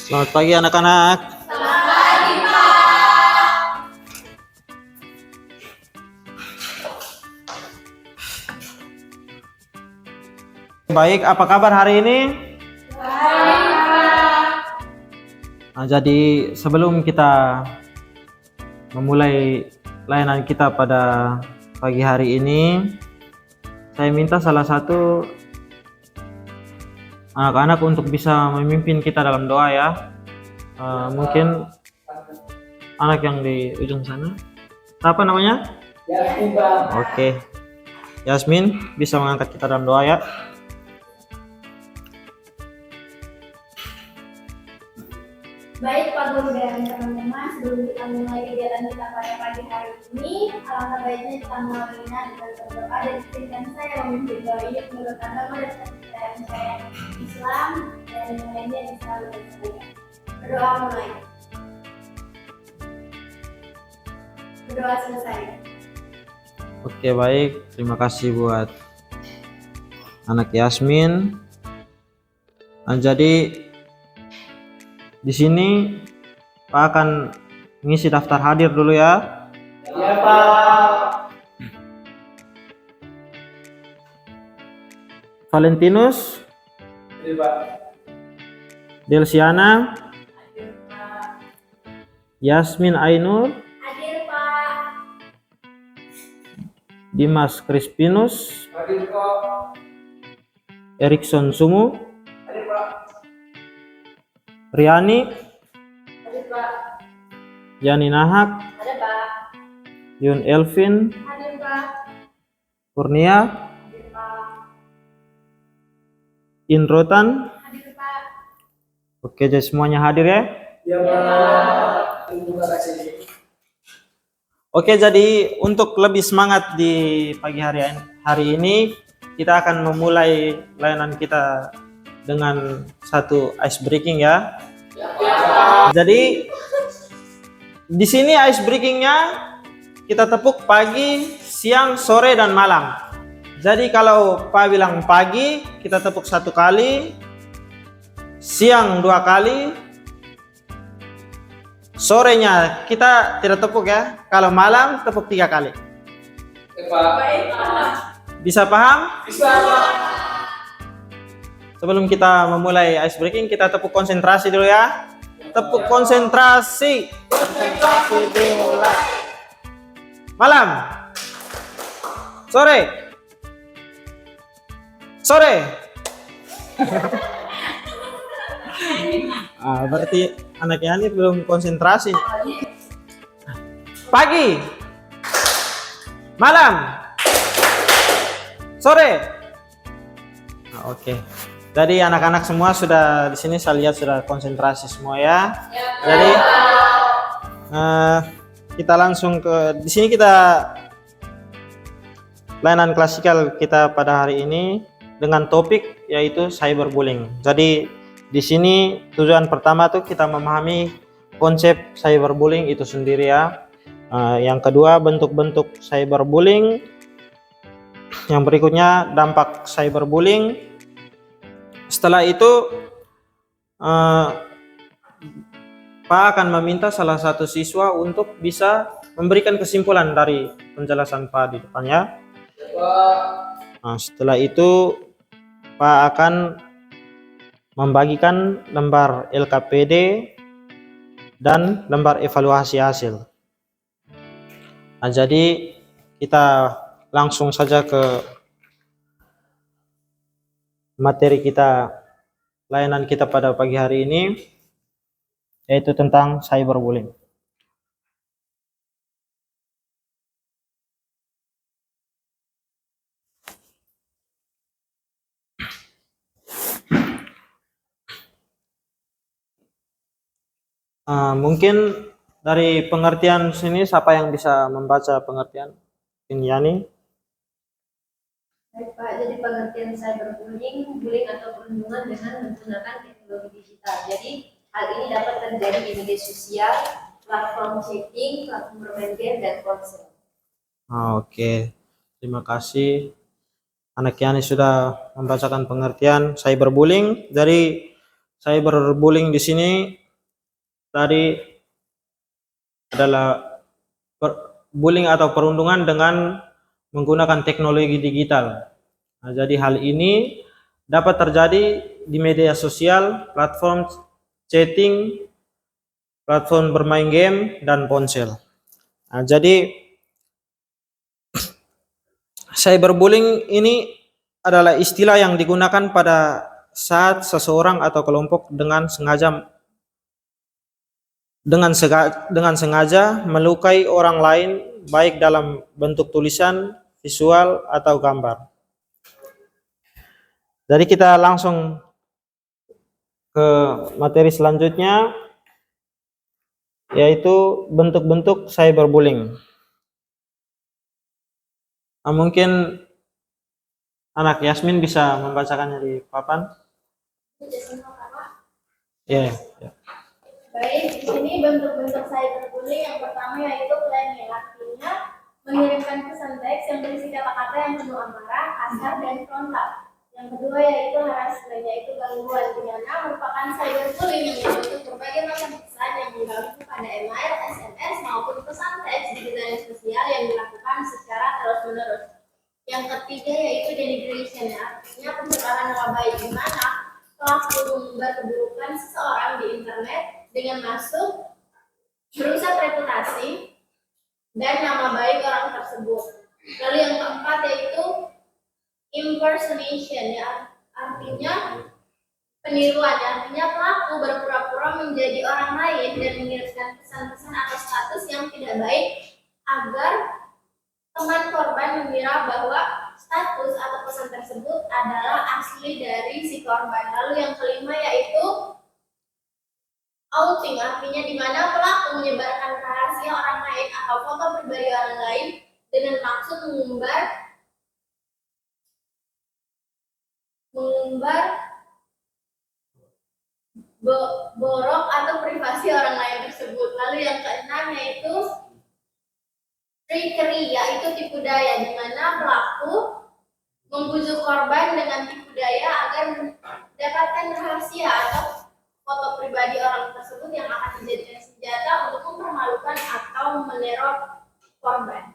Selamat pagi anak-anak. Selamat pagi, Pak. Baik, apa kabar hari ini? Baik, Pak. Nah, jadi sebelum kita memulai layanan kita pada pagi hari ini, saya minta salah satu anak-anak untuk bisa memimpin kita dalam doa ya. Mungkin anak yang di ujung sana. Apa namanya? Yasmin, Pak. Oke. Yasmin bisa mengangkat kita dalam doa ya. Baik Pak Guru dan teman-teman, sebelum kita mulai kegiatan kita pada pagi hari ini, alangkah baiknya kita mulainya dengan berdoa dan izinkan saya memimpin doa ini menurut agama dan kepercayaan saya, Islam dan yang lainnya yang selalu bersedia. Berdoa mulai. Berdoa selesai. Oke, baik. Terima kasih buat anak Yasmin. Nah, jadi di sini Pak akan mengisi daftar hadir dulu ya. Ya, Pak. Valentinus, Iya, Pak. Delsiana, Hadir Pak. Yasmin Ainur, Hadir Pak. Dimas Crispinus, Hadir, kok. Erikson Sumu, Hadir, Pak. Riani, Hadir Pak. Yani Nahak, Ada Pak. Yun Elvin, Hadir Pak. Kurnia, Hadir Pak. Inrotan. Hadir Pak. Oke, jadi semuanya hadir ya. Ya, Pak. Terima kasih. Oke, jadi untuk lebih semangat di pagi hari ini, kita akan memulai layanan kita dengan satu ice breaking ya. Jadi di sini ice breakingnya kita tepuk pagi, siang, sore, dan malam. Jadi kalau Pak bilang pagi, kita tepuk 1 kali, siang 2 kali, sorenya kita tidak tepuk ya. Kalau malam tepuk 3 kali. Ya, Pak. Baik Pak. Bisa paham? Bisa, Pak. Sebelum kita memulai ice breaking, kita tepuk konsentrasi dulu ya. Tepuk konsentrasi. Konsentrasi dimulai. Malam. Sore. Sore. Berarti anaknya ini belum konsentrasi. Pagi. Malam. Sore. Oke. Jadi anak-anak semua sudah di sini saya lihat sudah konsentrasi semua ya. Jadi kita langsung ke di sini kita layanan klasikal kita pada hari ini dengan topik yaitu cyberbullying. Jadi di sini tujuan pertama tuh kita memahami konsep cyberbullying itu sendiri ya. Yang kedua bentuk-bentuk cyberbullying. Yang berikutnya dampak cyberbullying. Setelah itu Pak akan meminta salah satu siswa untuk bisa memberikan kesimpulan dari penjelasan Pak di depannya. Nah, setelah itu Pak akan membagikan lembar LKPD dan lembar evaluasi hasil. Nah, jadi kita langsung saja ke materi kita, layanan kita pada pagi hari ini, yaitu tentang cyberbullying. Mungkin dari pengertian sini, siapa yang bisa membaca pengertian? Yani? Baik Pak, jadi pengertian cyberbullying, bullying atau perundungan dengan menggunakan teknologi digital. Jadi hal ini dapat terjadi di media sosial, platform chatting, platform bermain game, dan ponsel. Oke. Terima kasih. Anak Yani sudah membacakan pengertian cyberbullying. Dari cyberbullying di sini tadi adalah bullying atau perundungan dengan menggunakan teknologi digital. Nah, jadi hal ini dapat terjadi di media sosial, platform chatting, platform bermain game, dan ponsel. Nah, jadi cyberbullying ini adalah istilah yang digunakan pada saat seseorang atau kelompok dengan sengaja melukai orang lain, baik dalam bentuk tulisan, visual, atau gambar. Jadi kita langsung ke materi selanjutnya, yaitu bentuk-bentuk cyberbullying. Nah, mungkin anak Yasmin bisa membacakannya di papan. Ya. Baik, di sini bentuk-bentuk cyberbullying yang pertama yaitu planning, artinya mengirimkan pesan teks yang berisi kata-kata yang penuh amarah, kasar, dan frontal. Yang kedua yaitu harassment, yaitu gangguan, di mana merupakan cyberbullying yang membentuk berbagai macam pesan yang mengganggu pada email, SMS, maupun pesan teks di media sosial yang dilakukan secara terus-menerus. Yang ketiga yaitu denigration, artinya pencemaran nama baik, di mana pelaku mengumbar keburukan seseorang di internet dengan masuk merusak reputasi dan nama baik orang tersebut. Lalu yang keempat yaitu impersonation, ya, artinya peniruan, artinya pelaku berpura-pura menjadi orang lain dan mengirimkan pesan-pesan atau status yang tidak baik agar teman korban mengira bahwa status atau pesan tersebut adalah asli dari si korban. Lalu yang kelima yaitu outing, artinya di mana pelaku menyebarkan rahasia orang lain atau foto pribadi orang lain dengan maksud mengumbar borok atau privasi orang lain tersebut. Lalu yang keenam yaitu trickery, yaitu tipu daya, di mana pelaku membujuk korban dengan tipu daya agar mendapatkan rahasia atau foto pribadi orang tersebut yang akan dijadikan senjata untuk mempermalukan atau meneror korban.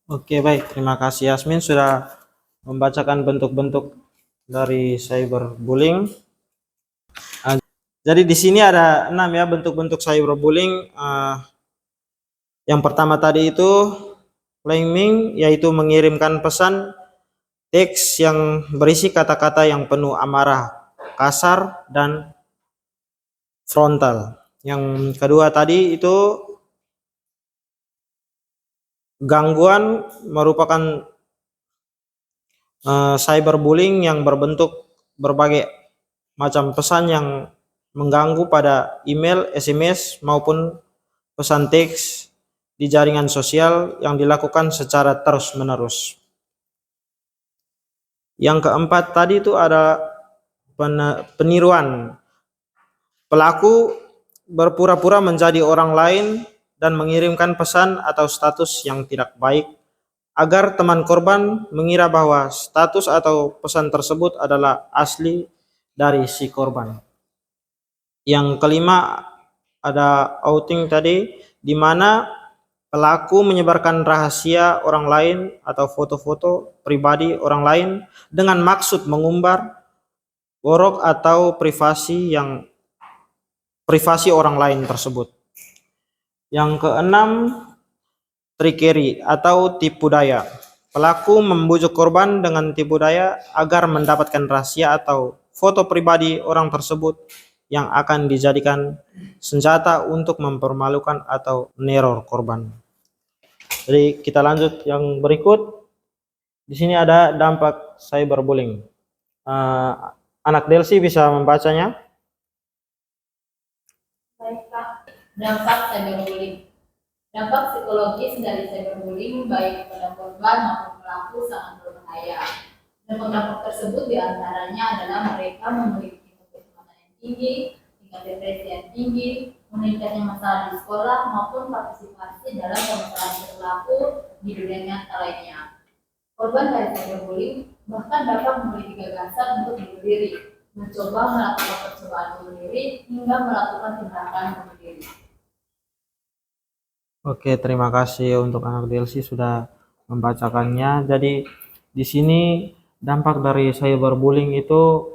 Oke, baik. Terima kasih Yasmin sudah membacakan bentuk-bentuk dari cyberbullying. Jadi di sini ada 6 ya bentuk-bentuk cyberbullying. Yang pertama tadi itu flaming, yaitu mengirimkan pesan teks yang berisi kata-kata yang penuh amarah, kasar, dan frontal. Yang kedua tadi itu gangguan, merupakan cyberbullying yang berbentuk berbagai macam pesan yang mengganggu pada email, SMS, maupun pesan teks di jaringan sosial yang dilakukan secara terus-menerus. Yang keempat tadi itu ada peniruan. Pelaku berpura-pura menjadi orang lain dan mengirimkan pesan atau status yang tidak baik agar teman korban mengira bahwa status atau pesan tersebut adalah asli dari si korban. Yang kelima ada outing tadi, di mana pelaku menyebarkan rahasia orang lain atau foto-foto pribadi orang lain dengan maksud mengumbar borok atau privasi orang lain tersebut. Yang keenam, trickery atau tipu daya. Pelaku membujuk korban dengan tipu daya agar mendapatkan rahasia atau foto pribadi orang tersebut yang akan dijadikan senjata untuk mempermalukan atau meneror korban. Jadi kita lanjut yang berikut. Di sini ada dampak cyberbullying. Anak Delsi bisa membacanya? Baik, Pak. Dampak cyberbullying. Dampak psikologis dari cyberbullying baik kepada korban maupun pelaku sangat berbahaya. Dampak-dampak tersebut diantaranya adalah mereka memiliki tingkat kecemasan yang tinggi, tingkat depresi yang tinggi, meningkatnya masalah di sekolah maupun partisipasi dalam permasalahan perilaku di dunia nyata lainnya. Korban dari cyberbullying bahkan dapat memiliki gagasan untuk bunuh diri, mencoba melakukan percobaan bunuh diri hingga melakukan tindakan bunuh diri. Oke, terima kasih untuk anak Delsi sudah membacakannya. Jadi di sini dampak dari cyberbullying itu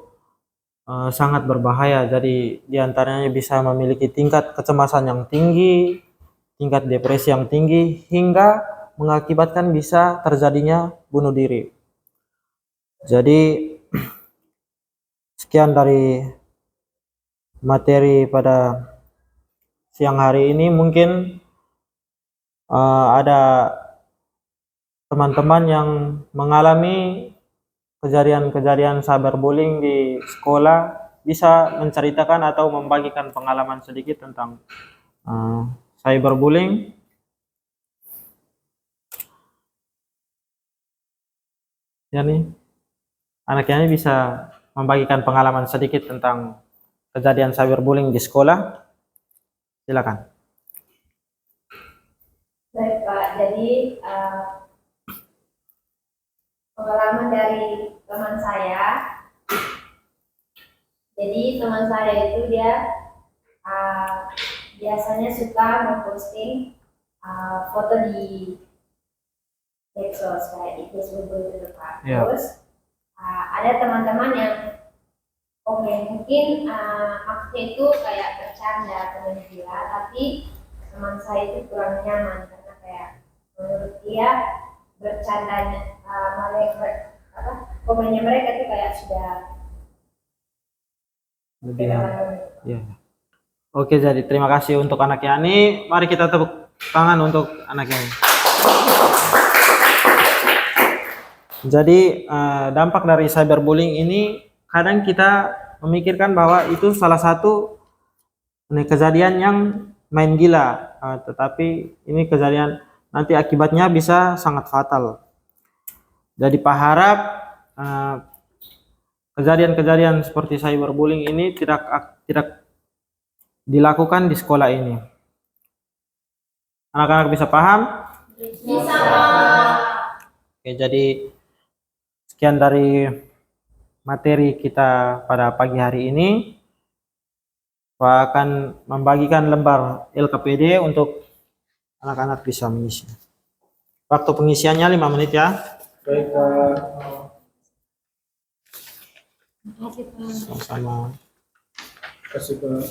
sangat berbahaya. Jadi di antaranya bisa memiliki tingkat kecemasan yang tinggi, tingkat depresi yang tinggi, hingga mengakibatkan bisa terjadinya bunuh diri. Jadi sekian dari materi pada siang hari ini. Mungkin ada teman-teman yang mengalami kejadian-kejadian cyberbullying di sekolah bisa menceritakan atau membagikan pengalaman sedikit tentang cyberbullying. Ya nih, anaknya ini bisa membagikan pengalaman sedikit tentang kejadian cyberbullying di sekolah. Silakan. Baik Pak, jadi pengalaman dari teman saya. Jadi teman saya itu dia biasanya suka memposting foto di medsos kayak di Facebook gitu Pak. Ya. Terus ada teman-teman yang mungkin maksudnya itu kayak bercanda atau gila, tapi teman saya itu kurang nyaman karena kayak menurut dia bercandanya komennya mereka itu kayak sudah Lebih ya. Oke, jadi terima kasih untuk anak Yani. Mari kita tepuk tangan untuk anak Yani. Jadi dampak dari cyberbullying ini kadang kita memikirkan bahwa itu salah satu kejadian yang main gila, tetapi ini kejadian nanti akibatnya bisa sangat fatal. Jadi Pak harap kejadian-kejadian seperti cyberbullying ini tidak dilakukan di sekolah ini. Anak-anak bisa paham? bisa. Oke, jadi sekian dari materi kita pada pagi hari ini. Pak akan membagikan lembar LKPD untuk anak-anak bisa mengisi. Waktu pengisiannya 5 menit ya. Baik Pak. Sama-sama. Terima kasih Pak.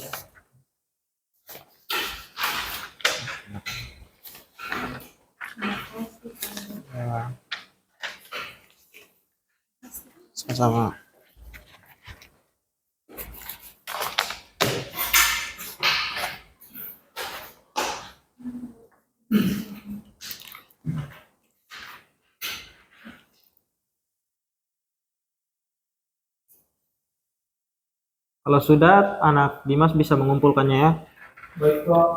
Ya. Sama-sama. Kalau sudah, anak Dimas bisa mengumpulkannya ya. Baik Pak.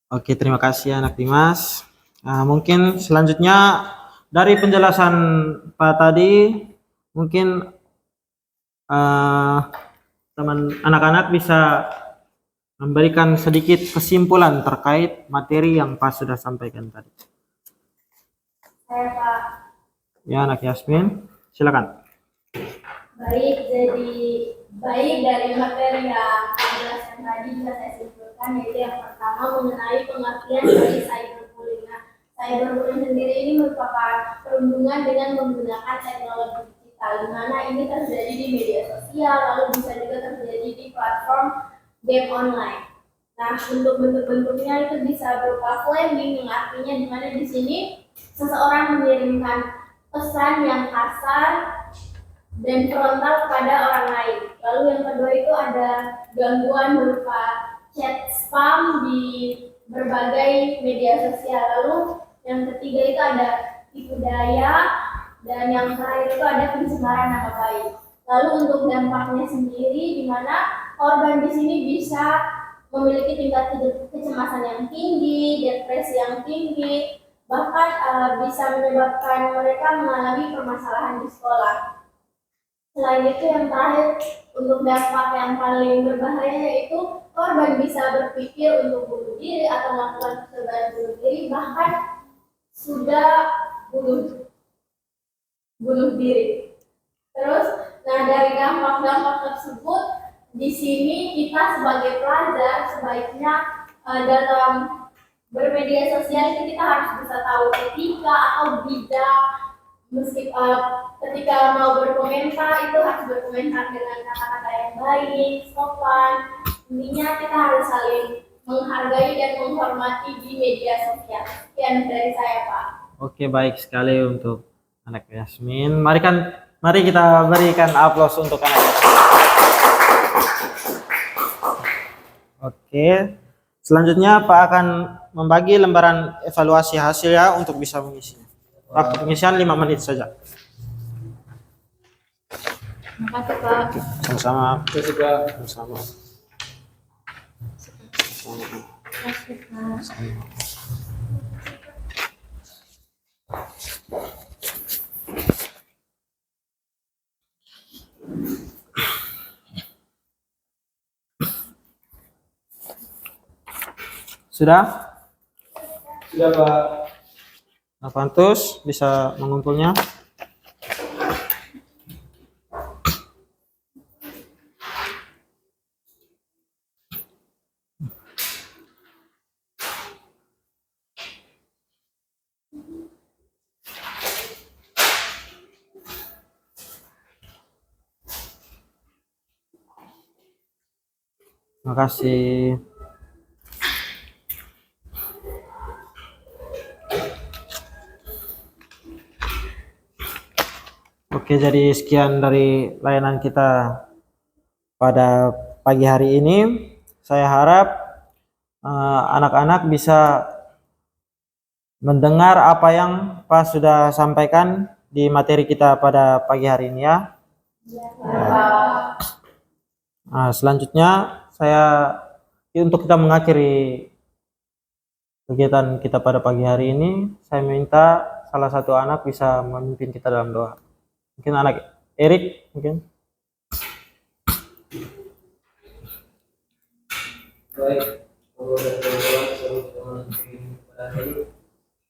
Oke, terima kasih anak Dimas. Nah, mungkin selanjutnya dari penjelasan Pak tadi, mungkin teman anak-anak bisa memberikan sedikit kesimpulan terkait materi yang Pak sudah sampaikan tadi. Saya Pak. Ya, anak Yasmin, silakan. Baik, jadi dari materi yang dijelaskan tadi bisa saya simpulkan, yaitu yang pertama mengenai pengertian dari cyberbullying. Nah, cyberbullying sendiri ini merupakan perundungan dengan menggunakan teknologi digital, di mana ini terjadi di media sosial, lalu bisa juga terjadi di platform game online. Nah, untuk bentuk-bentuknya itu bisa berupa flaming, yang artinya di mana di sini seseorang mengirimkan pesan yang kasar dan frontal kepada orang lain. Lalu yang kedua itu ada gangguan berupa chat spam di berbagai media sosial. Lalu yang ketiga itu ada tipu daya, dan yang terakhir itu ada pencemaran nama baik. Lalu untuk dampaknya sendiri, di mana korban di sini bisa memiliki tingkat kecemasan yang tinggi, depresi yang tinggi, bahkan bisa menyebabkan mereka mengalami permasalahan di sekolah. Selain itu, yang terakhir untuk dampak yang paling berbahaya yaitu korban bisa berpikir untuk bunuh diri atau melakukan percobaan bunuh diri, bahkan sudah bunuh diri. Terus, nah dari dampak-dampak tersebut, di sini kita sebagai pelajar sebaiknya dalam bermedia sosial itu kita harus bisa tahu etika atau bijak. Ketika mau berkomentar itu harus berkomentar dengan kata-kata yang baik, sopan. Intinya kita harus saling menghargai dan menghormati di media sosial. Sekian dari saya, Pak. Oke, baik sekali untuk anak Yasmin. Mari kita berikan aplaus untuk anak Yasmin. Oke, selanjutnya Pak akan membagi lembaran evaluasi hasil ya untuk bisa mengisinya. Waktu pengisian 5 menit saja. Terima kasih, Pak. Sama-sama. Terus juga Sama-sama. Sudah? Pak. Novantus bisa mengumpulnya. Terima kasih. Oke, jadi sekian dari layanan kita pada pagi hari ini. Saya harap anak-anak bisa mendengar apa yang Pak sudah sampaikan di materi kita pada pagi hari ini ya. Nah, selanjutnya untuk kita mengakhiri kegiatan kita pada pagi hari ini, saya minta salah satu anak bisa memimpin kita dalam doa. Mungkin anak Erik mungkin. Baik,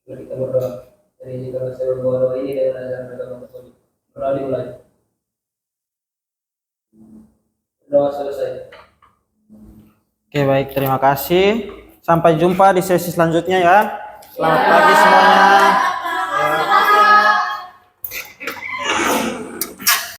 kita berdoa. Jadi jika saya berdoa doa ini dengan ajaran agama tersebut, berdoa dimulai. Doa selesai. Oke, baik, terima kasih. Sampai jumpa di sesi selanjutnya ya. Selamat pagi semuanya.